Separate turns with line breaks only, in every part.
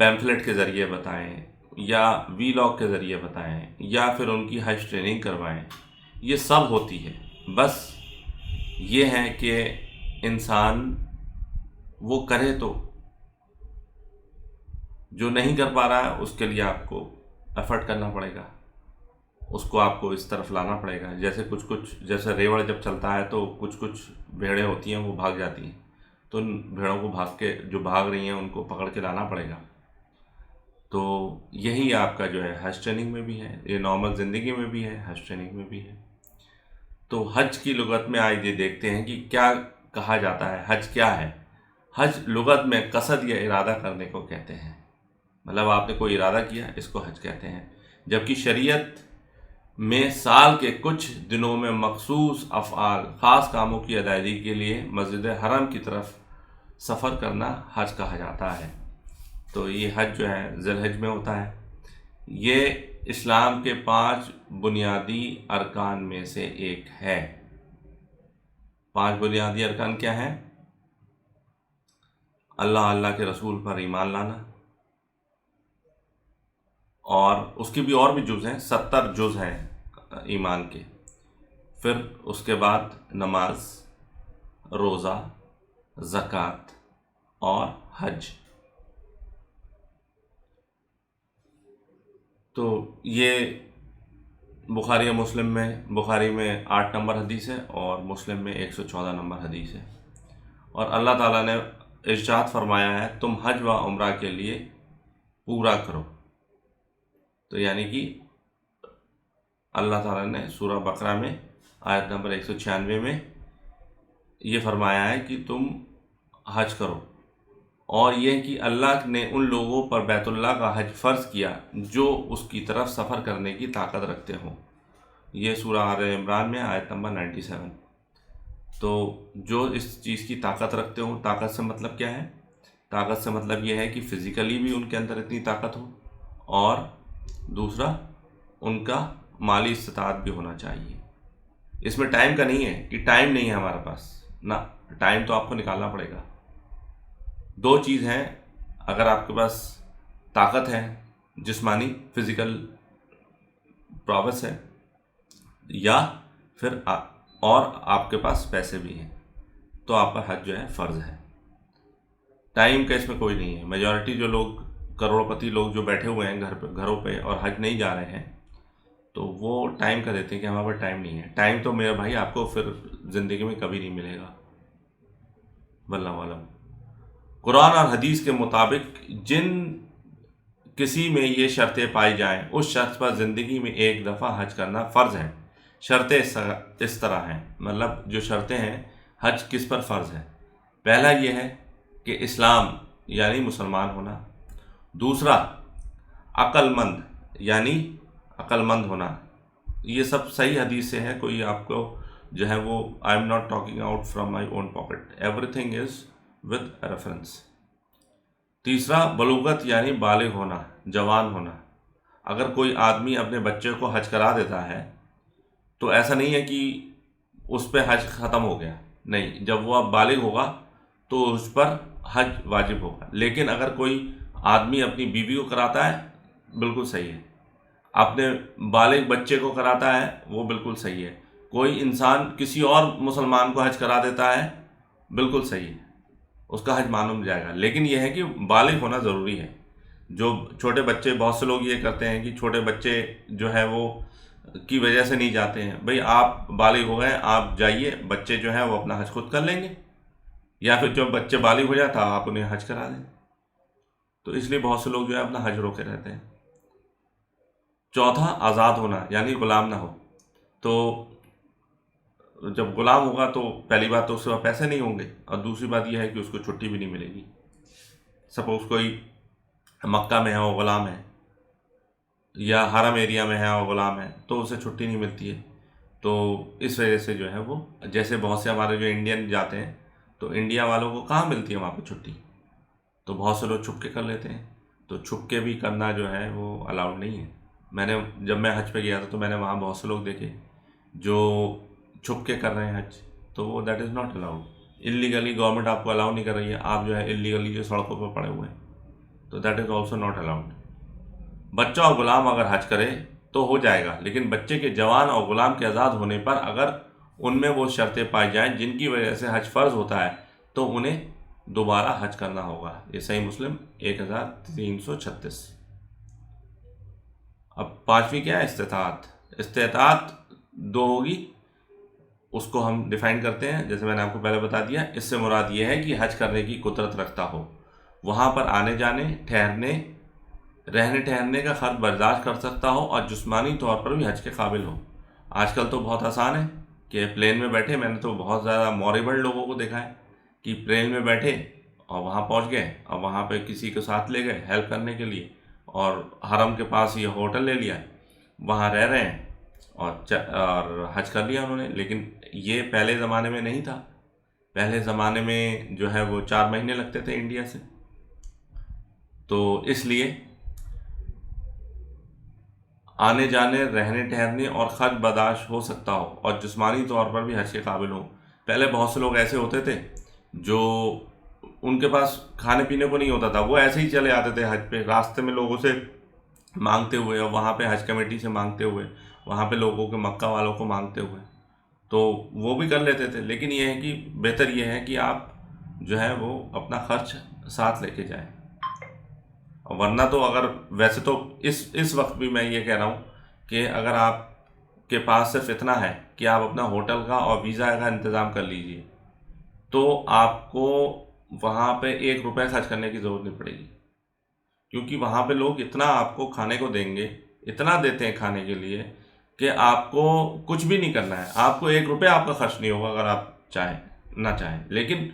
Pamphlet کے ذریعے بتائیں یا وی لاگ کے ذریعے بتائیں یا پھر ان کی حج ٹریننگ کروائیں، یہ سب ہوتی ہے۔ بس یہ ہے کہ انسان وہ کرے، تو جو نہیں کر پا رہا ہے اس کے لیے آپ کو ایفرٹ کرنا پڑے گا، اس کو آپ کو اس طرف لانا پڑے گا۔ جیسے جیسے ریوڑ جب چلتا ہے تو کچھ بھیڑیں ہوتی ہیں وہ بھاگ جاتی ہیں، تو ان بھیڑوں کو جو بھاگ رہی ہیں ان کو پکڑ کے لانا پڑے گا۔ تو یہی آپ کا جو ہے حج ٹریننگ میں بھی ہے، یہ نارمل زندگی میں بھی ہے، حج ٹریننگ میں بھی ہے۔ تو حج کی لغت میں آج یہ دیکھتے ہیں کہ کیا کہا جاتا ہے، حج کیا ہے۔ حج لغت میں قصد یا ارادہ کرنے کو کہتے ہیں، مطلب آپ نے کوئی ارادہ کیا، اس کو حج کہتے ہیں۔ جبکہ شریعت میں سال کے کچھ دنوں میں مخصوص افعال، خاص کاموں کی ادائیگی کے لیے مسجد حرم کی طرف سفر کرنا حج کہا جاتا ہے۔ تو یہ حج جو ہے ذی الحج میں ہوتا ہے۔ یہ اسلام کے 5 بنیادی ارکان میں سے ایک ہے۔ 5 بنیادی ارکان کیا ہیں؟ اللہ کے رسول پر ایمان لانا، اور اس کی بھی اور بھی جز ہیں، 70 جز ہیں ایمان کے۔ پھر اس کے بعد نماز، روزہ، زکوٰۃ اور حج۔ تو یہ بخاری میں 8 نمبر حدیث ہے اور مسلم میں 114 نمبر حدیث ہے۔ اور اللہ تعالیٰ نے ارشاد فرمایا ہے تم حج و عمرہ کے لیے پورا کرو۔ تو یعنی کہ اللہ تعالیٰ نے سورہ بقرہ میں آیت نمبر 196 میں یہ فرمایا ہے کہ تم حج کرو، اور یہ کہ اللہ نے ان لوگوں پر بیت اللہ کا حج فرض کیا جو اس کی طرف سفر کرنے کی طاقت رکھتے ہوں۔ یہ سورہ آل عمران میں آیت نمبر 97۔ تو جو اس چیز کی طاقت رکھتے ہوں، طاقت سے مطلب کیا ہے؟ طاقت سے مطلب یہ ہے کہ فزیکلی بھی ان کے اندر اتنی طاقت ہو، اور دوسرا ان کا مالی استطاعت بھی ہونا چاہیے۔ اس میں ٹائم کا نہیں ہے کہ ٹائم نہیں ہے ہمارے پاس، نہ، ٹائم تو آپ کو نکالنا پڑے گا۔ 2 چیز ہیں، اگر آپ کے پاس طاقت ہے، جسمانی فزیکل پراوس ہے، یا پھر اور آپ کے پاس پیسے بھی ہیں، تو آپ کا حج جو ہے فرض ہے۔ ٹائم کا اس میں کوئی نہیں ہے۔ میجورٹی جو لوگ، کروڑپتی لوگ جو بیٹھے ہوئے ہیں گھروں پہ اور حج نہیں جا رہے ہیں، تو وہ ٹائم کا دیتے ہیں کہ ہمارے پاس ٹائم نہیں ہے۔ ٹائم تو میرا بھائی آپ کو پھر زندگی میں کبھی نہیں ملے گا، واللہ عالم۔ قرآن اور حدیث کے مطابق جن کسی میں یہ شرطیں پائی جائیں، اس شخص پر زندگی میں ایک دفعہ حج کرنا فرض ہے۔ شرطیں اس طرح ہیں، مطلب جو شرطیں ہیں حج کس پر فرض ہے۔ پہلا یہ ہے کہ اسلام یعنی مسلمان ہونا، دوسرا عقل مند یعنی عقل مند ہونا، یہ سب صحیح حدیث سے ہے، کوئی آپ کو جو ہے وہ I am not talking out from my own pocket, every thing is with reference. تیسرا بلوغت یعنی بالغ ہونا، جوان ہونا۔ اگر کوئی آدمی اپنے بچے کو حج کرا دیتا ہے تو ایسا نہیں ہے کہ اس پہ حج ختم ہو گیا، نہیں، جب وہ اب بالغ ہوگا تو اس پر حج واجب ہوگا۔ لیکن اگر کوئی آدمی اپنی بیوی کو کراتا ہے، بالکل صحیح ہے، اپنے بالغ بچے کو کراتا ہے، وہ بالکل صحیح ہے، کوئی انسان کسی اور مسلمان کو حج کرا دیتا ہے، بالکل صحیح ہے، اس کا حج معلوم جائے گا۔ لیکن یہ ہے کہ بالغ ہونا ضروری ہے۔ جو چھوٹے بچے، بہت سے لوگ یہ کرتے ہیں کہ چھوٹے بچے جو ہے وہ کی وجہ سے نہیں جاتے ہیں، بھئی آپ بالغ ہو گئے، آپ جائیے، بچے جو ہیں وہ اپنا حج خود کر لیں گے، یا پھر جب بچے بالغ ہو جاتا آپ انہیں حج کرا دیں۔ تو اس لیے بہت سے لوگ جو ہے اپنا حج روکے رہتے ہیں۔ چوتھا آزاد ہونا یعنی غلام نہ ہو۔ تو جب غلام ہوگا تو پہلی بات تو اس کے پاس پیسے نہیں ہوں گے، اور دوسری بات یہ ہے کہ اس کو چھٹی بھی نہیں ملے گی۔ سپوز کوئی مکہ میں ہے، وہ غلام ہے، یا حرم ایریا میں ہے اور غلام ہے، تو اسے چھٹی نہیں ملتی ہے۔ تو اس وجہ سے جو ہے وہ، جیسے بہت سے ہمارے جو انڈین جاتے ہیں، تو انڈیا والوں کو کہاں ملتی ہے وہاں پہ چھٹی، تو بہت سے لوگ چھپ کے کر لیتے ہیں۔ تو چھپ کے بھی کرنا جو ہے وہ الاؤڈ نہیں ہے۔ جب میں حج پہ گیا تھا تو میں نے وہاں بہت سے لوگ دیکھے جو چھپ کے کر رہے ہیں حج، تو وہ that is not allowed. Illegally government آپ کو الاؤ نہیں کر رہی ہے، آپ جو ہے اللیگلی جو سڑکوں پہ پڑے ہوئے ہیں۔ تو that is also not allowed. بچہ اور غلام اگر حج کرے تو ہو جائے گا، لیکن بچے کے جوان اور غلام کے آزاد ہونے پر اگر ان میں وہ شرطیں پائی جائیں جن کی وجہ سے حج فرض ہوتا ہے تو انہیں دوبارہ حج کرنا ہوگا. یہ صحیح مسلم 1336. اب پانچویں کیا ہے؟ استطاعت. استطاعت دو ہوگی، اس کو ہم ڈیفائن کرتے ہیں جیسے میں نے آپ کو پہلے بتا دیا. اس سے مراد یہ ہے کہ حج کرنے کی قدرت رکھتا ہو، وہاں پر آنے جانے، ٹھہرنے، رہنے ٹھہرنے کا خرچ برداشت کر سکتا ہو اور جسمانی طور پر بھی حج کے قابل ہو. آج کل تو بہت آسان ہے کہ پلین میں بیٹھے، میں نے تو بہت زیادہ موریبل لوگوں کو دیکھا ہے کہ پلین میں بیٹھے اور وہاں پہنچ گئے اور وہاں پہ کسی کو ساتھ لے گئے ہیلپ کرنے کے لیے، اور حرم کے پاس یہ ہوٹل لے لیا، وہاں رہ رہے ہیں اور حج کر لیا انہوں نے. لیکن یہ پہلے زمانے میں نہیں تھا. پہلے زمانے میں جو ہے وہ 4 مہینے لگتے تھے انڈیا سے. تو اس لیے آنے جانے، رہنے ٹھہرنے اور خرچ برداشت ہو سکتا ہو اور جسمانی طور پر بھی حج کے قابل ہو. پہلے بہت سے لوگ ایسے ہوتے تھے جو ان کے پاس کھانے پینے کو نہیں ہوتا تھا، وہ ایسے ہی چلے آتے تھے حج پہ، راستے میں لوگوں سے مانگتے ہوئے اور وہاں پہ حج کمیٹی سے مانگتے ہوئے، وہاں پہ لوگوں کے مکہ والوں کو مانگتے ہوئے، تو وہ بھی کر لیتے تھے. لیکن یہ ہے کہ بہتر یہ ہے کہ آپ جو ہے وہ اپنا خرچ ساتھ لے کے جائیں. ورنہ تو اگر ویسے تو اس وقت بھی میں یہ کہہ رہا ہوں کہ اگر آپ کے پاس صرف اتنا ہے کہ آپ اپنا ہوٹل کا اور ویزا کا انتظام کر لیجئے تو آپ کو وہاں پہ 1 روپے خرچ کرنے کی ضرورت نہیں پڑے گی، کیونکہ وہاں پہ لوگ اتنا آپ کو کھانے کو دیں گے، اتنا دیتے ہیں کھانے کے لیے کہ آپ کو کچھ بھی نہیں کرنا ہے. آپ کو 1 روپے آپ کا خرچ نہیں ہوگا اگر آپ چاہیں نہ چاہیں. لیکن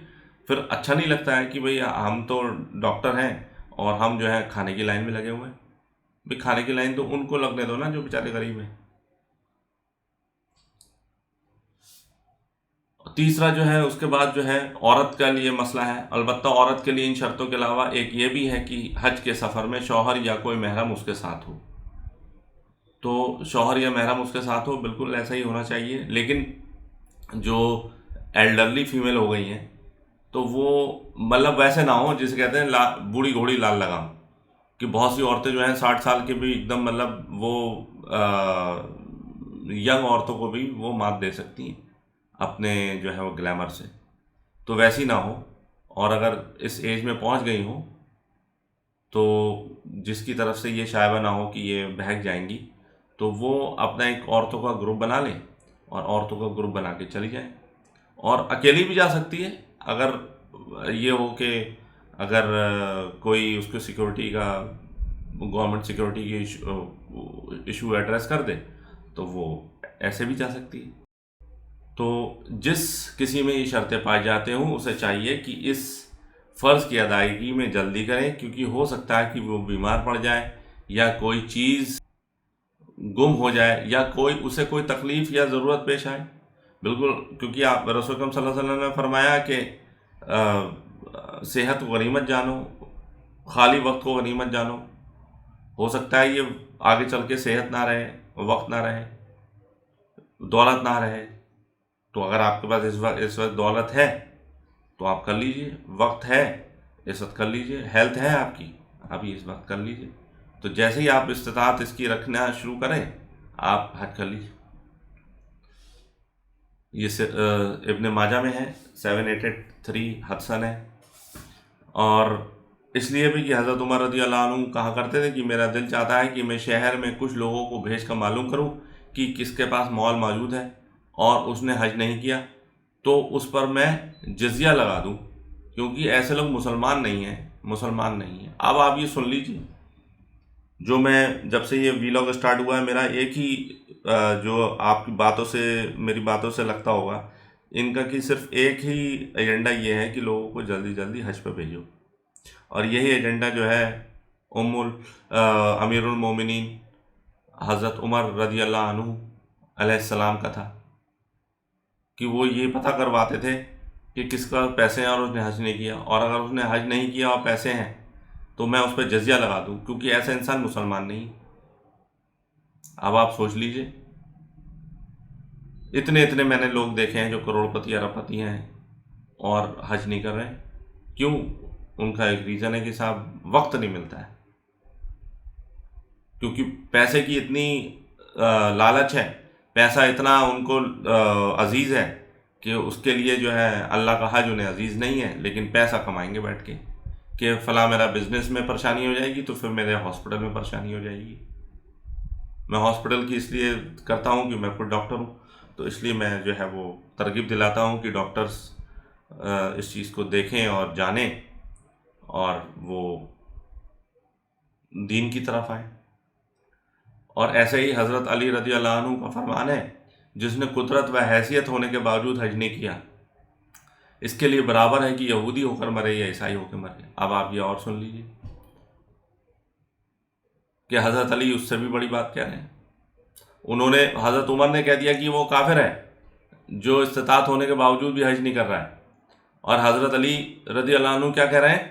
پھر اچھا نہیں لگتا ہے کہ بھئی ہم تو ڈاکٹر ہیں اور ہم جو ہے کھانے کی لائن میں لگے ہوئے ہیں. بھئی کھانے کی لائن تو ان کو لگنے دو نا جو بیچارے غریب ہیں. تیسرا جو ہے اس کے بعد جو ہے عورت کا لیے مسئلہ ہے. البتہ عورت کے لیے ان شرطوں کے علاوہ ایک یہ بھی ہے کہ حج کے سفر میں شوہر یا کوئی محرم اس کے ساتھ ہو. تو شوہر یا محرم اس کے ساتھ ہو، بالکل ایسا ہی ہونا چاہیے. لیکن جو ایلڈرلی فیمیل ہو گئی ہیں تو وہ مطلب ویسے نہ ہو جسے کہتے ہیں بوڑھی گھوڑی لال لگام، کہ بہت سی عورتیں جو ہیں 60 سال کے بھی ایک دم مطلب وہ ینگ عورتوں کو بھی وہ مات دے سکتی ہیں اپنے جو ہے وہ گلیمر سے. تو ویسی نہ ہو، اور اگر اس ایج میں پہنچ گئی ہوں تو جس کی طرف سے یہ شائبہ نہ ہو کہ یہ بہک جائیں گی، تو وہ اپنا ایک عورتوں کا گروپ بنا لیں اور عورتوں کا گروپ بنا کے چلی جائیں. اور اکیلی بھی جا سکتی ہے اگر یہ ہو کہ اگر کوئی اس کو سیکورٹی کا، گورنمنٹ سیکورٹی کی ایشو ایڈریس کر دے تو وہ ایسے بھی جا سکتی ہے. تو جس کسی میں یہ شرطیں پائی جاتے ہوں اسے چاہیے کہ اس فرض کی ادائیگی میں جلدی کریں، کیونکہ ہو سکتا ہے کہ وہ بیمار پڑ جائے یا کوئی چیز گم ہو جائے یا اسے کوئی تکلیف یا ضرورت پیش آئے. بالکل، کیونکہ آپ رسول اکرم صلی اللہ علیہ وسلم نے فرمایا کہ صحت کو غنیمت جانو، خالی وقت کو غنیمت جانو. ہو سکتا ہے یہ آگے چل کے صحت نہ رہے، وقت نہ رہے، دولت نہ رہے. تو اگر آپ کے پاس اس وقت دولت ہے تو آپ کر لیجئے، وقت ہے اس وقت کر لیجئے، ہیلتھ ہے آپ کی، ابھی اس وقت کر لیجئے. تو جیسے ہی آپ استطاعت اس کی رکھنا شروع کریں آپ حج کر لیجئے. یہ ابن ماجہ میں ہے 7883 حدثن ہے. اور اس لیے بھی کہ حضرت عمر رضی اللہ عنہ کہا کرتے تھے کہ میرا دل چاہتا ہے کہ میں شہر میں کچھ لوگوں کو بھیج کر معلوم کروں کہ کس کے پاس مال موجود ہے اور اس نے حج نہیں کیا، تو اس پر میں جزیہ لگا دوں، کیونکہ ایسے لوگ مسلمان نہیں ہیں. اب آپ یہ سن لیجیے، جو میں جب سے یہ ویلاگ اسٹارٹ ہوا ہے میرا ایک ہی جو آپ کی باتوں سے، میری باتوں سے لگتا ہوگا ان کا، کہ صرف ایک ہی ایجنڈا یہ ہے کہ لوگوں کو جلدی جلدی حج پہ بھیجو. اور یہی ایجنڈا جو ہے امیر المومنین حضرت عمر رضی اللہ عنہ علیہ السلام کا تھا، کہ وہ یہ پتہ کرواتے تھے کہ کس کا پیسے ہیں اور اس نے حج نہیں کیا، اور اگر اس نے حج نہیں کیا اور پیسے ہیں تو میں اس پہ جزیہ لگا دوں، کیونکہ ایسا انسان مسلمان نہیں. اب آپ سوچ لیجئے، اتنے میں نے لوگ دیکھے ہیں جو کروڑ پتی ارب پتی ہیں اور حج نہیں کر رہے. کیوں؟ ان کا ایک ریزن ہے کہ صاحب وقت نہیں ملتا ہے، کیونکہ پیسے کی اتنی لالچ ہے، پیسہ اتنا ان کو عزیز ہے کہ اس کے لیے جو ہے اللہ کا حج انہیں عزیز نہیں ہے، لیکن پیسہ کمائیں گے بیٹھ کے کہ فلاں میرا بزنس میں پریشانی ہو جائے گی تو پھر میرے ہاسپٹل میں پریشانی ہو جائے گی. میں ہاسپٹل کی اس لیے کرتا ہوں کہ میں خود ڈاکٹر ہوں، تو اس لیے میں جو ہے وہ ترغیب دلاتا ہوں کہ ڈاکٹرز اس چیز کو دیکھیں اور جانیں اور وہ دین کی طرف آئیں. اور ایسے ہی حضرت علی رضی اللہ عنہ کا فرمان ہے، جس نے قدرت و حیثیت ہونے کے باوجود حج نہیں کیا، اس کے لیے برابر ہے کہ یہودی ہو کر مرے یا عیسائی ہو کے مرے. اب آپ یہ اور سن لیجیے کہ حضرت علی اس سے بھی بڑی بات کہہ رہے ہیں. انہوں نے، حضرت عمر نے کہہ دیا کہ وہ کافر ہے جو استطاعت ہونے کے باوجود بھی حج نہیں کر رہا ہے، اور حضرت علی رضی اللہ عنہ کیا کہہ رہے ہیں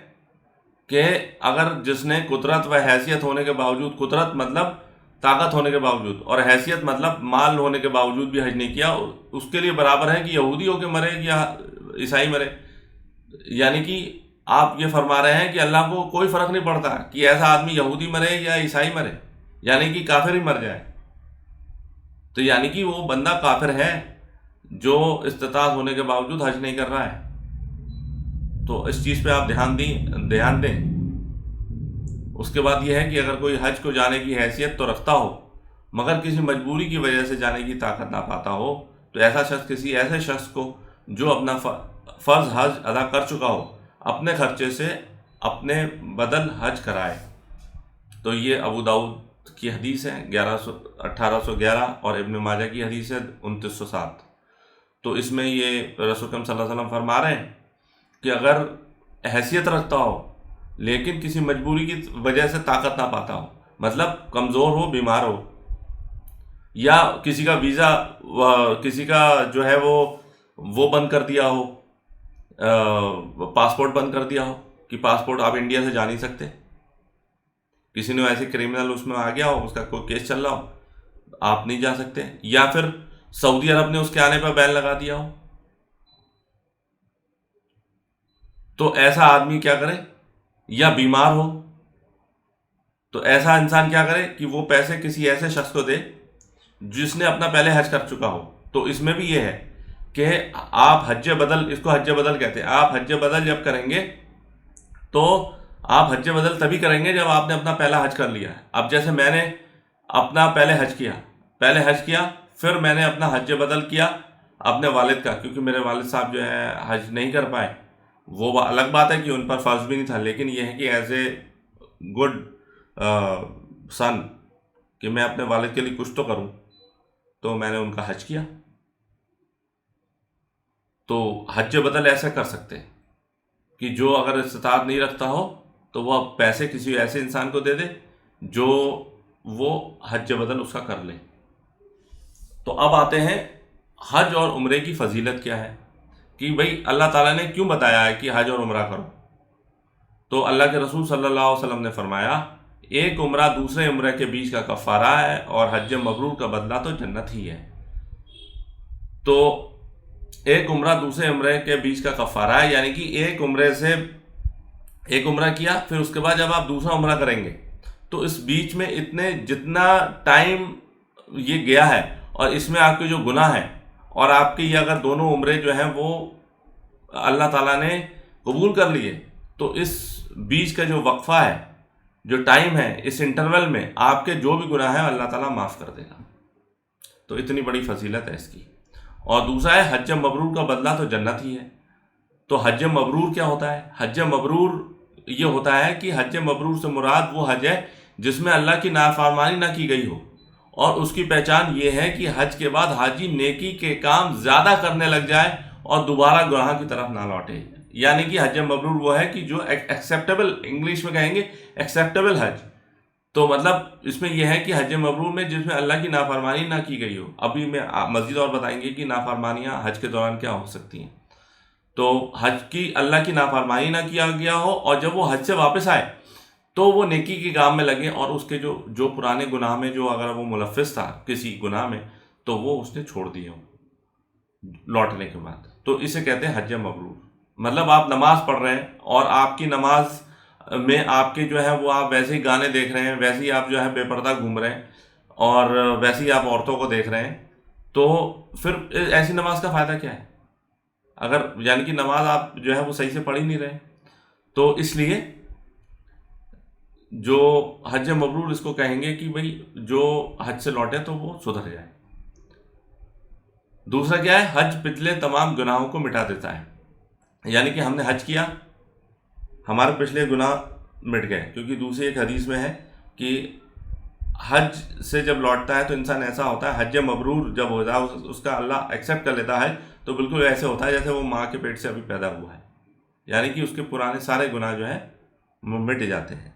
کہ اگر جس نے قدرت و حیثیت ہونے کے باوجود، قدرت مطلب طاقت ہونے کے باوجود، اور حیثیت مطلب مال ہونے کے باوجود بھی حج نہیں کیا، اس کے لیے برابر ہے کہ یہودی ہو کے مرے یا عیسائی مرے. یعنی کہ آپ یہ فرما رہے ہیں کہ اللہ کو کوئی فرق نہیں پڑتا کہ ایسا آدمی یہودی مرے یا عیسائی مرے، یعنی کہ کافر ہی مر جائے. تو یعنی کہ وہ بندہ کافر ہے جو استطاعت ہونے کے باوجود حج نہیں کر رہا ہے. تو اس چیز پہ آپ دھیان دیں. اس کے بعد یہ ہے کہ اگر کوئی حج کو جانے کی حیثیت تو رکھتا ہو مگر کسی مجبوری کی وجہ سے جانے کی طاقت نہ پاتا ہو، تو ایسا شخص کسی ایسے شخص کو جو اپنا فرض حج ادا کر چکا ہو اپنے خرچے سے اپنے بدل حج کرائے. تو یہ ابو داؤد کی حدیث ہے 1811 اور ابن ماجہ کی حدیث ہے 2907. تو اس میں یہ رسول اکرم صلی اللہ علیہ وسلم فرما رہے ہیں کہ اگر حیثیت رکھتا ہو لیکن کسی مجبوری کی وجہ سے طاقت نہ پاتا ہو، مطلب کمزور ہو، بیمار ہو، یا کسی کا ویزا، کسی کا جو ہے وہ بند کر دیا ہو، پاسپورٹ بند کر دیا ہو کہ پاسپورٹ آپ انڈیا سے جا نہیں سکتے، کسی نے ایسے کرمنل اس میں آ گیا ہو، اس کا کوئی کیس چل رہا ہو، آپ نہیں جا سکتے، یا پھر سعودی عرب نے اس کے آنے پر بین لگا دیا ہو. تو ایسا آدمی کیا کرے، یا بیمار ہو تو ایسا انسان کیا کرے کہ وہ پیسے کسی ایسے شخص کو دے جس نے اپنا پہلے حج کر چکا ہو. تو اس میں بھی یہ ہے کہ آپ حج بدل، اس کو حج بدل کہتے ہیں، آپ حج بدل جب کریں گے تو آپ حج بدل تبھی کریں گے جب آپ نے اپنا پہلا حج کر لیا ہے. اب جیسے میں نے اپنا پہلے حج کیا پھر میں نے اپنا حج بدل کیا اپنے والد کا، کیونکہ میرے والد صاحب جو ہے حج نہیں کر پائے، وہ الگ بات ہے کہ ان پر فرض بھی نہیں تھا، لیکن یہ ہے کہ ایز اے گڈ سن کہ میں اپنے والد کے لیے کچھ تو کروں، تو میں نے ان کا حج کیا. تو حج بدل ایسا کر سکتے کہ جو اگر استطاعت نہیں رکھتا ہو تو وہ پیسے کسی ایسے انسان کو دے دے جو وہ حج بدل اس کا کر لے. تو اب آتے ہیں حج اور عمرے کی فضیلت کیا ہے، کہ بھئی اللہ تعالیٰ نے کیوں بتایا ہے کہ حج اور عمرہ کرو. تو اللہ کے رسول صلی اللہ علیہ وسلم نے فرمایا، ایک عمرہ دوسرے عمرے کے بیچ کا کفارہ ہے اور حج مبرور کا بدلہ تو جنت ہی ہے. تو ایک عمرہ دوسرے عمرے کے بیچ کا کفارہ ہے، یعنی کہ ایک عمرہ کیا، پھر اس کے بعد جب آپ دوسرا عمرہ کریں گے تو اس بیچ میں جتنا ٹائم یہ گیا ہے اور اس میں آپ کے جو گناہ ہیں اور آپ کے یہ اگر دونوں عمرے جو ہیں وہ اللہ تعالیٰ نے قبول کر لیے، تو اس بیچ کا جو وقفہ ہے، جو ٹائم ہے، اس انٹرول میں آپ کے جو بھی گناہ ہیں اللہ تعالیٰ معاف کر دے گا. تو اتنی بڑی فضیلت ہے اس کی. اور دوسرا ہے حج مبرور کا بدلہ تو جنت ہی ہے. تو حج مبرور کیا ہوتا ہے؟ حج مبرور یہ ہوتا ہے کہ حج مبرور سے مراد وہ حج ہے جس میں اللہ کی نافرمانی نہ کی گئی ہو، اور اس کی پہچان یہ ہے کہ حج کے بعد حاجی نیکی کے کام زیادہ کرنے لگ جائے اور دوبارہ گناہ کی طرف نہ لوٹے. یعنی کہ حج مبرور وہ ہے کہ جو ایکسیپٹیبل، انگلش میں کہیں گے ایکسیپٹیبل حج. تو مطلب اس میں یہ ہے کہ حج مبرور میں جس میں اللہ کی نافرمانی نہ کی گئی ہو. ابھی میں مزید اور بتائیں گے کہ نافرمانیاں حج کے دوران کیا ہو سکتی ہیں. تو حج کی اللہ کی نافرمانی نہ کیا گیا ہو، اور جب وہ حج سے واپس آئے تو وہ نیکی کے کام میں لگے، اور اس کے جو پرانے گناہ میں جو اگر وہ ملوث تھا کسی گناہ میں تو وہ اس نے چھوڑ دیے ہوں لوٹنے کے بعد. تو اسے کہتے ہیں حج مبرور. مطلب آپ نماز پڑھ رہے ہیں اور آپ کی نماز میں آپ کے جو ہے وہ آپ ویسے ہی گانے دیکھ رہے ہیں، ویسے ہی آپ جو ہے بے پردہ گھوم رہے ہیں، اور ویسے ہی آپ عورتوں کو دیکھ رہے ہیں، تو پھر ایسی نماز کا فائدہ کیا ہے؟ اگر یعنی کہ نماز آپ جو ہے وہ صحیح سے پڑھ ہی نہیں رہے۔ تو اس لیے جو حج مبرور اس کو کہیں گے کہ بھئی جو حج سے لوٹے تو وہ سدھر جائے۔ دوسرا کیا ہے؟ حج پچھلے تمام گناہوں کو مٹا دیتا ہے، یعنی کہ ہم نے حج کیا، ہمارے پچھلے گناہ مٹ گئے، کیونکہ دوسری ایک حدیث میں ہے کہ حج سے جب لوٹتا ہے تو انسان ایسا ہوتا ہے، حج مبرور جب ہو جائے اس کا اللہ ایکسیپٹ کر لیتا ہے، تو بالکل ایسے ہوتا ہے جیسے وہ ماں کے پیٹ سے ابھی پیدا ہوا ہے، یعنی کہ اس کے پرانے سارے گناہ جو ہے وہ مٹ جاتے ہیں۔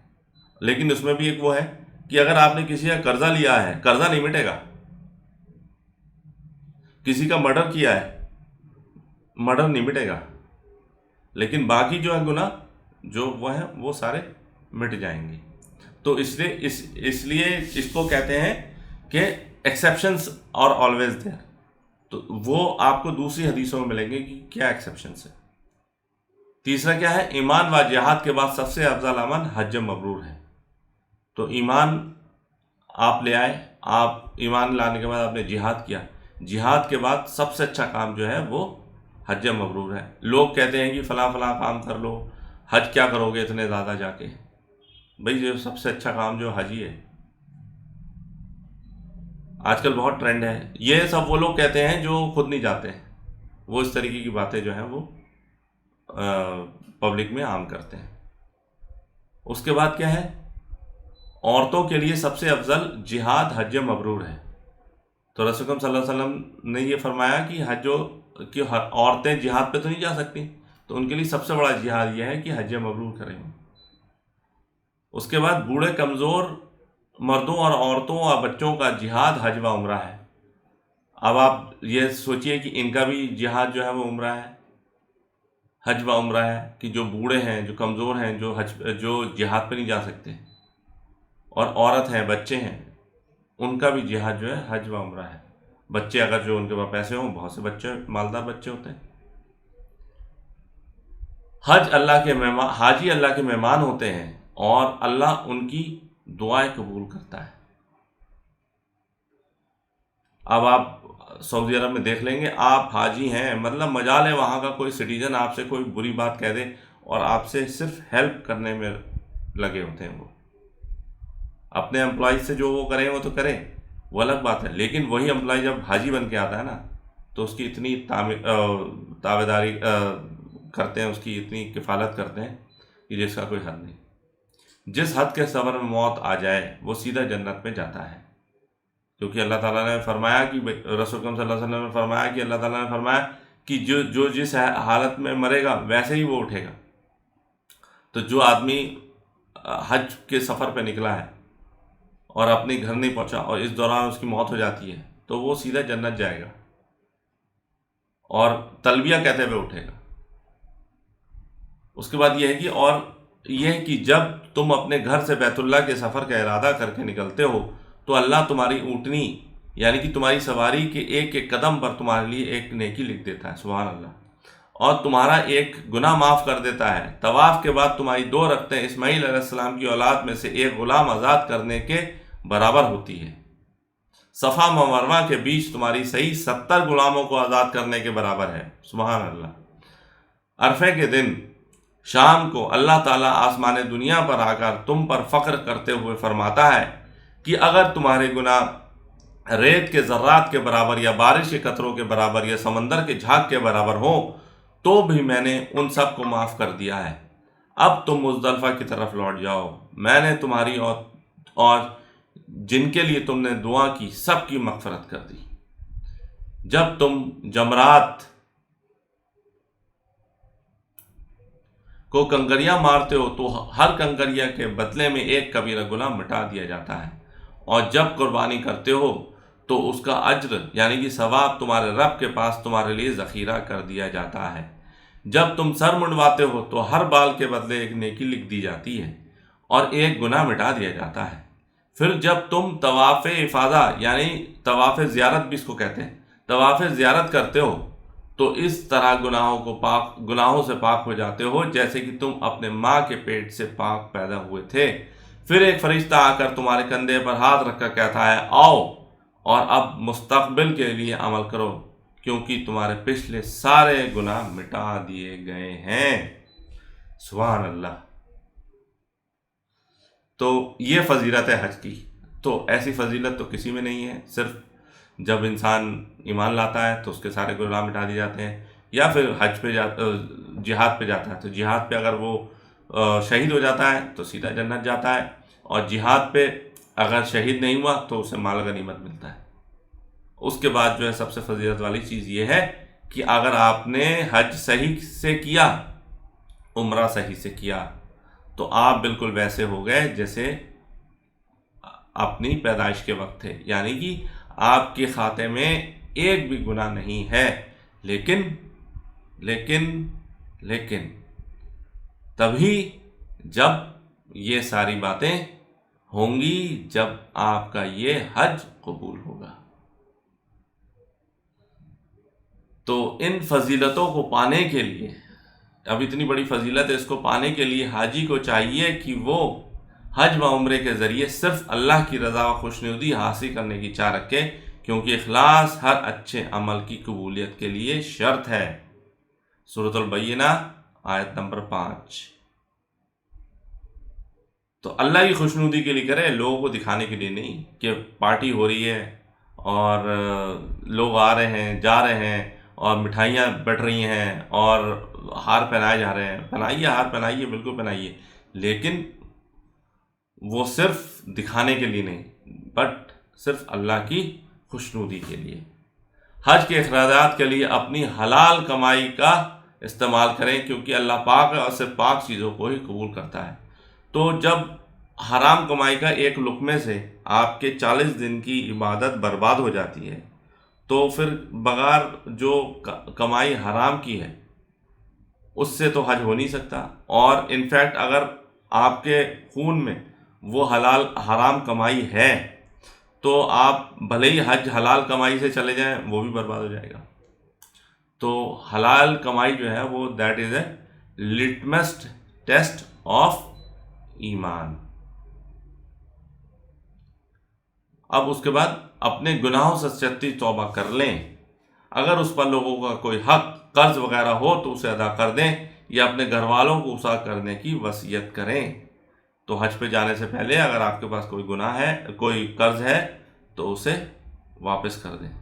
لیکن اس میں بھی ایک وہ ہے کہ اگر آپ نے کسی کا قرضہ لیا ہے، قرضہ نہیں مٹے گا۔ کسی کا مرڈر کیا ہے، مرڈر نہیں مٹے گا، لیکن باقی جو ہے گناہ جو وہ ہیں وہ سارے مٹ جائیں گے۔ تو اس لیے اس کو کہتے ہیں کہ ایکسیپشنس اور آلویز دیئر۔ تو وہ آپ کو دوسری حدیثوں میں ملیں گے کہ کیا ایکسیپشنس ہے۔ تیسرا کیا ہے؟ ایمان و جہاد کے بعد سب سے افضل عمل حج مبرور ہے۔ تو ایمان آپ لے آئے، آپ ایمان لانے کے بعد آپ نے جہاد کیا، جہاد کے بعد سب سے اچھا کام جو ہے وہ حج مبرور ہے۔ لوگ کہتے ہیں کہ فلاں فلاں کام کر لو، حج کیا کرو گے اتنے زیادہ جا کے؟ بھئی جو سب سے اچھا کام جو حج ہی ہے۔ آج کل بہت ٹرینڈ ہے، یہ سب وہ لوگ کہتے ہیں جو خود نہیں جاتے ہیں، وہ اس طریقے کی باتیں جو ہیں وہ پبلک میں عام کرتے ہیں۔ اس کے بعد کیا ہے؟ عورتوں کے لیے سب سے افضل جہاد حج مبرور ہے۔ تو رسول اکرم صلی اللہ علیہ وسلم نے یہ فرمایا کہ عورتیں جہاد پہ تو نہیں جا سکتی، تو ان کے لیے سب سے بڑا جہاد یہ ہے کہ حج مبرور کریں۔ اس کے بعد بوڑھے کمزور مردوں اور عورتوں اور بچوں کا جہاد حج و عمرہ ہے۔ اب آپ یہ سوچئے کہ ان کا بھی جہاد جو ہے وہ عمرہ ہے، حج و عمرہ ہے، کہ جو بوڑھے ہیں، جو کمزور ہیں، جو جہاد پہ نہیں جا سکتے، اور عورت ہیں، بچے ہیں، ان کا بھی جہاد جو ہے حج و عمرہ ہے۔ بچے اگر جو ان کے پاس پیسے ہوں، بہت سے بچے مالدار بچے ہوتے ہیں۔ حاجی اللہ کے مہمان ہوتے ہیں اور اللہ ان کی دعائیں قبول کرتا ہے۔ اب آپ سعودی عرب میں دیکھ لیں گے، آپ حاجی ہیں، مطلب مجال ہے وہاں کا کوئی سٹیزن آپ سے کوئی بری بات کہہ دے اور آپ سے صرف ہیلپ کرنے میں لگے ہوتے ہیں۔ وہ اپنے امپلائیز سے جو وہ کریں وہ تو کریں، وہ الگ بات ہے، لیکن وہی امپلائی جب حاجی بن کے آتا ہے نا، تو اس کی اتنی تابعداری کرتے ہیں، اس کی اتنی کفالت کرتے ہیں کہ جس کا کوئی حد نہیں۔ جس حد کے صبر میں موت آ جائے وہ سیدھا جنت میں جاتا ہے، کیونکہ اللہ تعالیٰ نے فرمایا کہ رسول اکرم صلی اللہ علیہ وسلم نے فرمایا کہ اللہ تعالیٰ نے فرمایا کہ جو جس حالت میں مرے گا ویسے ہی وہ اٹھے گا۔ تو جو آدمی حج کے سفر پہ نکلا ہے اور اپنے گھر نہیں پہنچا اور اس دوران اس کی موت ہو جاتی ہے، تو وہ سیدھا جنت جائے گا اور تلبیہ کہتے ہوئے اٹھے گا۔ اس کے بعد یہ ہے کہ جب تم اپنے گھر سے بیت اللہ کے سفر کا ارادہ کر کے نکلتے ہو تو اللہ تمہاری اونٹنی یعنی کہ تمہاری سواری کے ایک ایک قدم پر تمہارے لیے ایک نیکی لکھ دیتا ہے، سبحان اللہ، اور تمہارا ایک گناہ معاف کر دیتا ہے۔ طواف کے بعد تمہاری 2 رکعتیں اسماعیل علیہ السلام کی اولاد میں سے ایک غلام آزاد کرنے کے برابر ہوتی ہے۔ صفا و مروہ کے بیچ تمہاری صحیح 70 غلاموں کو آزاد کرنے کے برابر ہے، سبحان اللہ۔ عرفے کے دن شام کو اللہ تعالیٰ آسمان دنیا پر آ کر تم پر فخر کرتے ہوئے فرماتا ہے کہ اگر تمہارے گناہ ریت کے ذرات کے برابر یا بارش کے قطروں کے برابر یا سمندر کے جھاگ کے برابر ہوں تو بھی میں نے ان سب کو معاف کر دیا ہے۔ اب تم مزدلفہ کی طرف لوٹ جاؤ، میں نے تمہاری اور جن کے لیے تم نے دعا کی سب کی مغفرت کر دی۔ جب تم جمرات کو کنکریاں مارتے ہو تو ہر کنکریہ کے بدلے میں ایک کبیرہ گناہ مٹا دیا جاتا ہے، اور جب قربانی کرتے ہو تو اس کا اجر یعنی کہ ثواب تمہارے رب کے پاس تمہارے لیے ذخیرہ کر دیا جاتا ہے۔ جب تم سر منڈواتے ہو تو ہر بال کے بدلے ایک نیکی لکھ دی جاتی ہے اور ایک گناہ مٹا دیا جاتا ہے۔ پھر جب تم طواف افاضہ یعنی طواف زیارت بھی اس کو کہتے ہیں، طواف زیارت کرتے ہو تو اس طرح گناہوں سے پاک ہو جاتے ہو جیسے کہ تم اپنے ماں کے پیٹ سے پاک پیدا ہوئے تھے۔ پھر ایک فرشتہ آ کر تمہارے کندھے پر ہاتھ رکھ کر کہتا ہے آؤ اور اب مستقبل کے لیے عمل کرو، کیونکہ تمہارے پچھلے سارے گناہ مٹا دیے گئے ہیں۔ سبحان اللہ۔ تو یہ فضیلت ہے حج کی۔ تو ایسی فضیلت تو کسی میں نہیں ہے، صرف جب انسان ایمان لاتا ہے تو اس کے سارے گناہ مٹا دیے جاتے ہیں، یا پھر حج پہ جہاد پہ جاتا ہے تو جہاد پہ اگر وہ شہید ہو جاتا ہے تو سیدھا جنت جاتا ہے، اور جہاد پہ اگر شہید نہیں ہوا تو اسے مال غنیمت ملتا ہے۔ اس کے بعد جو ہے سب سے فضیلت والی چیز یہ ہے کہ اگر آپ نے حج صحیح سے کیا، عمرہ صحیح سے کیا، تو آپ بالکل ویسے ہو گئے جیسے اپنی پیدائش کے وقت تھے، یعنی کہ آپ کے کھاتے میں ایک بھی گناہ نہیں ہے۔ لیکن لیکن لیکن تبھی جب یہ ساری باتیں ہوں گی جب آپ کا یہ حج قبول ہوگا۔ تو ان فضیلتوں کو پانے کے لیے، اب اتنی بڑی فضیلت ہے، اس کو پانے کے لیے حاجی کو چاہیے کہ وہ حج و عمرے کے ذریعے صرف اللہ کی رضا و خوشنودی حاصل کرنے کی چاہ رکھے، کیونکہ اخلاص ہر اچھے عمل کی قبولیت کے لیے شرط ہے۔ سورۃ البینہ آیت نمبر 5۔ تو اللہ کی خوشنودی کے لیے کرے، لوگوں کو دکھانے کے لیے نہیں کہ پارٹی ہو رہی ہے اور لوگ آ رہے ہیں جا رہے ہیں اور مٹھائیاں بٹ رہی ہیں اور ہار پہنائے جا رہے ہیں۔ پہنائیے، ہار پہنائیے، بالکل پہنائیے، لیکن وہ صرف دکھانے کے لیے نہیں، بٹ صرف اللہ کی خوشنودی کے لیے۔ حج کے اخراجات کے لیے اپنی حلال کمائی کا استعمال کریں، کیونکہ اللہ پاک اور صرف پاک چیزوں کو ہی قبول کرتا ہے۔ تو جب حرام کمائی کا ایک لقمے سے آپ کے 40 دن کی عبادت برباد ہو جاتی ہے، تو پھر بغیر جو کمائی حرام کی ہے اس سے تو حج ہو نہیں سکتا۔ اور انفیکٹ اگر آپ کے خون میں وہ حرام کمائی ہے تو آپ بھلے ہی حج حلال کمائی سے چلے جائیں، وہ بھی برباد ہو جائے گا۔ تو حلال کمائی جو ہے وہ that is a litmus test of ایمان۔ اب اس کے بعد اپنے گناہوں سے سچی توبہ کر لیں۔ اگر اس پر لوگوں کا کوئی حق، قرض وغیرہ ہو تو اسے ادا کر دیں، یا اپنے گھر والوں کو وصیت کرنے کی وصیت کریں۔ تو حج پہ جانے سے پہلے اگر آپ کے پاس کوئی گناہ ہے، کوئی قرض ہے، تو اسے واپس کر دیں۔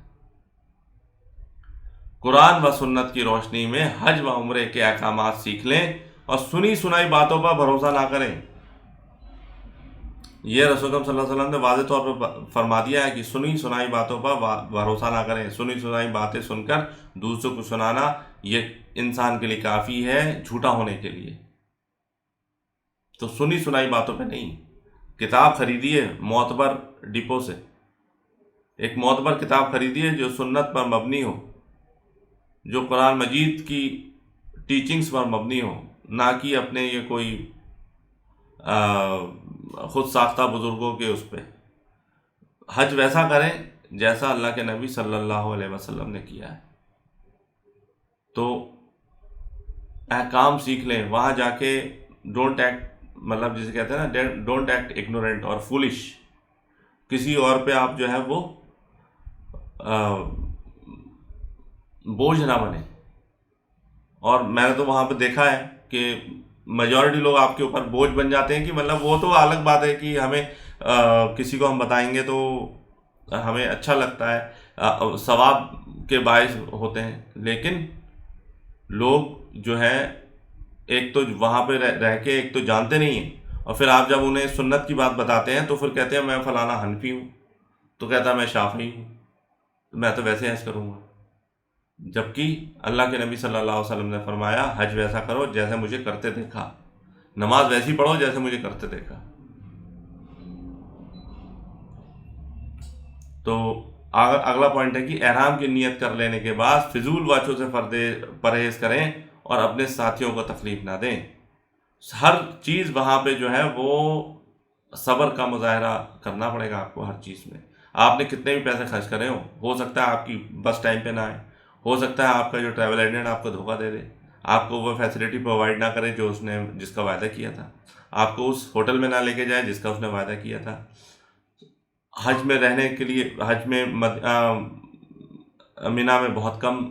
قرآن و سنت کی روشنی میں حج و عمرے کے احکامات سیکھ لیں اور سنی سنائی باتوں پر بھروسہ نہ کریں۔ یہ رسول اللہ صلی اللہ علیہ وسلم نے واضح طور پر فرما دیا ہے کہ سنی سنائی باتوں پر بھروسہ نہ کریں۔ سنی سنائی باتیں سن کر دوسروں کو سنانا یہ انسان کے لیے کافی ہے جھوٹا ہونے کے لیے۔ تو سنی سنائی باتوں پہ نہیں، کتاب خریدیے معتبر ڈپو سے، ایک معتبر کتاب خریدیے جو سنت پر مبنی ہو، جو قرآن مجید کی ٹیچنگز پر مبنی ہو، نہ کہ اپنے یہ کوئی خود ساختہ بزرگوں کے اس پہ۔ حج ویسا کریں جیسا اللہ کے نبی صلی اللہ علیہ وسلم نے کیا ہے۔ تو احکام سیکھ لیں، وہاں جا کے ڈونٹ ایکٹ، مطلب جسے کہتے ہیں نا ڈونٹ ایکٹ اگنورینٹ اور فولش، کسی اور پہ آپ جو ہے وہ بوجھ نہ بنے۔ اور میں نے تو وہاں پہ دیکھا ہے کہ میجورٹی لوگ آپ کے اوپر بوجھ بن جاتے ہیں، کہ مطلب وہ تو الگ بات ہے کہ ہمیں کسی کو ہم بتائیں گے تو ہمیں اچھا لگتا ہے، ثواب کے باعث ہوتے ہیں، لیکن لوگ جو ہے ایک تو وہاں پہ رہ کے ایک تو جانتے نہیں ہیں، اور پھر آپ جب انہیں سنت کی بات بتاتے ہیں تو پھر کہتے ہیں میں فلانا حنفی ہوں، تو کہتا ہے میں شافعی ہوں، میں تو ویسے حج کروں گا۔ جبکہ اللہ کے نبی صلی اللہ علیہ وسلم نے فرمایا حج ویسا کرو جیسے مجھے کرتے دیکھا، نماز ویسی پڑھو جیسے مجھے کرتے دیکھا۔ تو اگلا پوائنٹ ہے کہ احرام کی نیت کر لینے کے بعد فضول باتوں سے پرہیز کریں اور اپنے ساتھیوں کو تکلیف نہ دیں۔ ہر چیز وہاں پہ جو ہے وہ صبر کا مظاہرہ کرنا پڑے گا آپ کو ہر چیز میں۔ آپ نے کتنے بھی پیسے خرچ کرے ہو سکتا ہے آپ کی بس ٹائم پہ نہ آئے، ہو سکتا ہے آپ کا جو ٹریول ایجنٹ آپ کو دھوکہ دے دے، آپ کو وہ فیسلٹی پرووائڈ نہ کرے جس کا وعدہ کیا تھا، آپ کو اس ہوٹل میں نہ لے کے جائے جس کا اس نے وعدہ کیا تھا۔ حج میں رہنے کے لیے، حج میں مینا میں بہت کم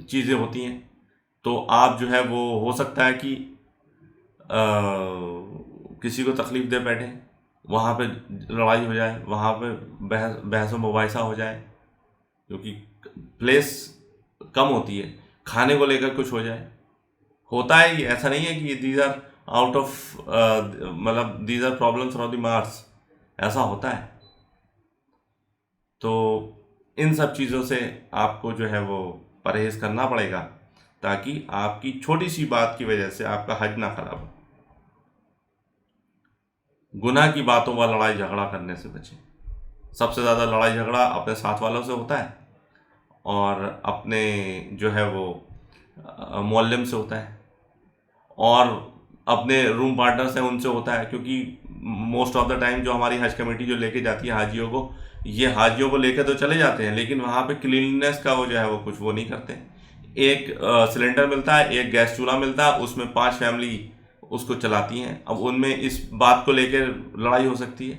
چیزیں ہوتی ہیں، تو آپ جو ہے وہ ہو سکتا ہے کہ کسی کو تکلیف دے بیٹھیں، وہاں پہ لڑائی ہو جائے، وہاں پہ بحث و مباحثہ ہو جائے، کیونکہ پلیس کم ہوتی ہے، کھانے کو لے کر کچھ ہو جائے، ہوتا ہے یہ، ایسا نہیں ہے کہ دیز آر آؤٹ آف مطلب these are problems from the Mars, ایسا ہوتا ہے۔ تو ان سب چیزوں سے آپ کو جو ہے وہ پرہیز کرنا پڑے گا، تاکہ آپ کی چھوٹی سی بات کی وجہ سے آپ کا حج نہ خراب ہو۔ گناہ کی باتوں کا لڑائی جھگڑا کرنے سے بچیں۔ سب سے زیادہ لڑائی جھگڑا اپنے ساتھ والوں سے ہوتا ہے، اور اپنے جو ہے وہ معلم سے ہوتا ہے، اور اپنے روم پارٹنر سے ان سے ہوتا ہے، کیونکہ موسٹ آف دا ٹائم جو ہماری حج کمیٹی جو لے کے جاتی ہے حاجیوں کو، یہ حاجیوں کو لے کے تو چلے جاتے ہیں، لیکن وہاں پہ کلیننس کا وہ جو ہے وہ کچھ وہ نہیں کرتے۔ ایک سلنڈر ملتا ہے، ایک گیس چولہا ملتا ہے، اس میں 5 فیملی اس کو چلاتی ہیں۔ اب ان میں اس بات کو لے کے لڑائی ہو سکتی ہے،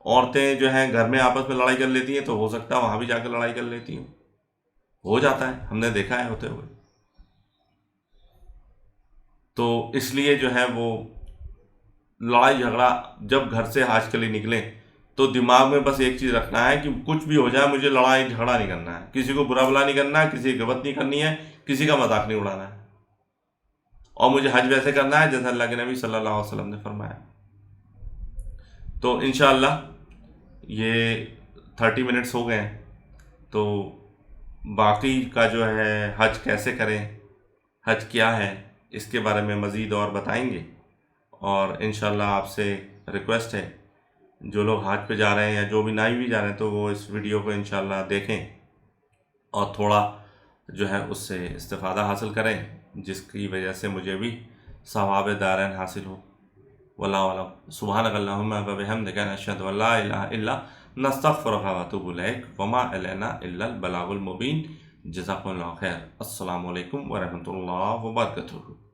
عورتیں جو ہیں گھر میں آپس میں لڑائی کر لیتی ہیں، تو ہو سکتا ہے وہاں بھی جا کے لڑائی کر لیتی ہیں، ہو جاتا ہے، ہم نے دیکھا ہے ہوتے ہوئے۔ تو اس لیے جو ہے وہ لڑائی جھگڑا جب گھر سے حج کے لیے نکلیں تو دماغ میں بس ایک چیز رکھنا ہے کہ کچھ بھی ہو جائے مجھے لڑائی جھگڑا نہیں کرنا ہے، کسی کو برا بلا نہیں کرنا ہے، کسی کی غیبت نہیں کرنی ہے، کسی کا مذاق نہیں اڑانا ہے، اور مجھے حج ویسے کرنا ہے جیسا اللہ کے نبی صلی اللہ علیہ وسلم نے فرمایا۔ تو انشاءاللہ یہ 30 منٹس ہو گئے ہیں، تو باقی کا جو ہے حج کیسے کریں، حج کیا ہے، اس کے بارے میں مزید اور بتائیں گے، اور انشاءاللہ آپ سے ریکویسٹ ہے جو لوگ حج پہ جا رہے ہیں یا جو بھی نہیں بھی جا رہے ہیں تو وہ اس ویڈیو کو انشاءاللہ دیکھیں اور تھوڑا جو ہے اس سے استفادہ حاصل کریں، جس کی وجہ سے مجھے بھی ثواب دارین حاصل ہو۔ واللہ اعلم۔ سبحانک اللہم و بحمدک، نشہد ان لا الہ الا نستغفرک و نتوب الیک، وما علینا الا البلاغ المبین۔ جزاکم اللہ خیر۔ السلام علیکم ورحمۃ اللہ وبرکاتہ۔